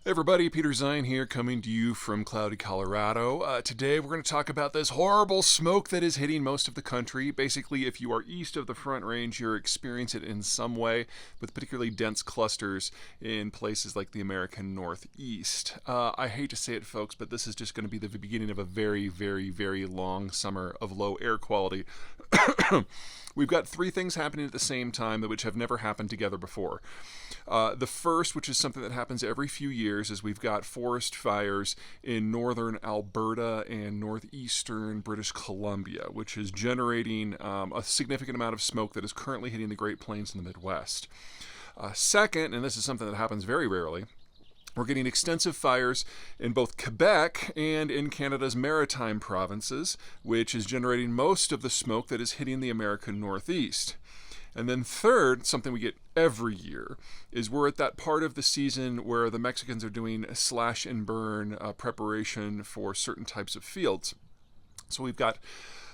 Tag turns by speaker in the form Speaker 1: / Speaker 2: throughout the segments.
Speaker 1: Hey everybody, Peter Zeihan here, coming to you from cloudy Colorado. Today we're going to talk about this horrible smoke that is hitting most of the country. Basically, if you are east of the Front Range, you're experiencing it in some way, with particularly dense clusters in places like the American Northeast. I hate to say it, folks, but this is just going to be the beginning of a very, very, very long summer of low air quality. We've got three things happening at the same time which have never happened together before. The first, which is something that happens every few years, is we've got forest fires in northern Alberta and northeastern British Columbia, which is generating a significant amount of smoke that is currently hitting the Great Plains in the Midwest. Second, and this is something that happens very rarely, we're getting extensive fires in both Quebec and in Canada's maritime provinces, which is generating most of the smoke that is hitting the American Northeast. And then third, something we get every year, is we're at that part of the season where the Mexicans are doing a slash and burn preparation for certain types of fields. So we've got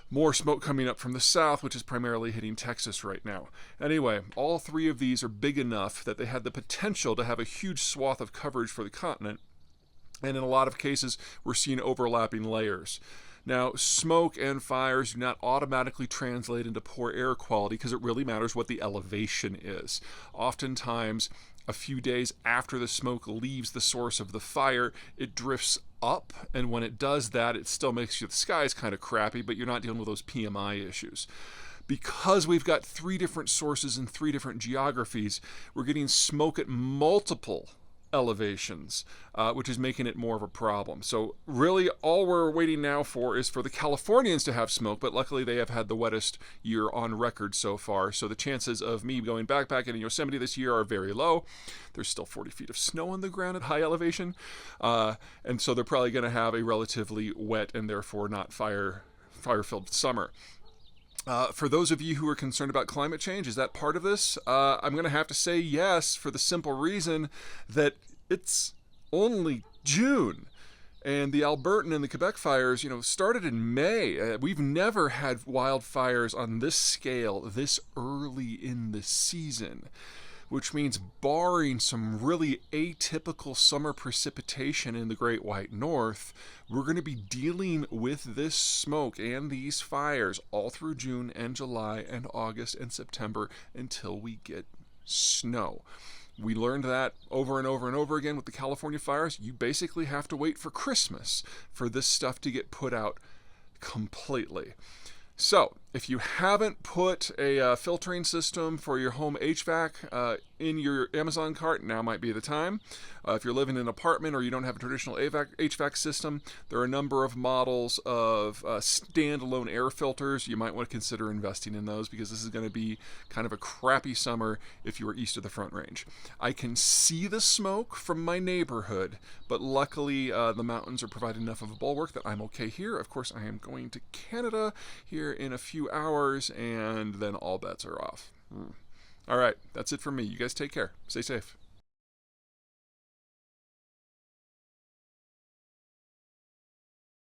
Speaker 1: more smoke coming up from the south, which is primarily hitting Texas right now. Anyway, all three of these are big enough that they had the potential to have a huge swath of coverage for the continent. And in a lot of cases, we're seeing overlapping layers. Now, smoke and fires do not automatically translate into poor air quality because it really matters what the elevation is. Oftentimes, a few days after the smoke leaves the source of the fire, it drifts up, and when it does that, it still makes the skies kind of crappy, but you're not dealing with those PMI issues. Because we've got three different sources in three different geographies, we're getting smoke at multiple elevations, which is making it more of a problem. So really all we're waiting now for is for the Californians to have smoke, but luckily they have had the wettest year on record so far, so the chances of me going backpacking in Yosemite this year are very low. There's still 40 feet of snow on the ground at high elevation, and so they're probably going to have a relatively wet and therefore not fire-filled summer. For those of you who are concerned about climate change, is that part of this? I'm going to have to say yes, for the simple reason that it's only June. And the Albertan and the Quebec fires, started in May. We've never had wildfires on this scale this early in the season, which means barring some really atypical summer precipitation in the Great White North, we're going to be dealing with this smoke and these fires all through June and July and August and September until we get snow. We learned that over and over and over again with the California fires. You basically have to wait for Christmas for this stuff to get put out completely. So, if you haven't put a filtering system for your home HVAC in your Amazon cart, now might be the time. If you're living in an apartment or you don't have a traditional HVAC system, there are a number of models of standalone air filters. You might want to consider investing in those because this is going to be kind of a crappy summer if you are east of the Front Range. I can see the smoke from my neighborhood, but luckily the mountains are providing enough of a bulwark that I'm okay here. Of course, I am going to Canada here in a few hours, and then all bets are off. All right, that's it from me. You guys take care. Stay safe.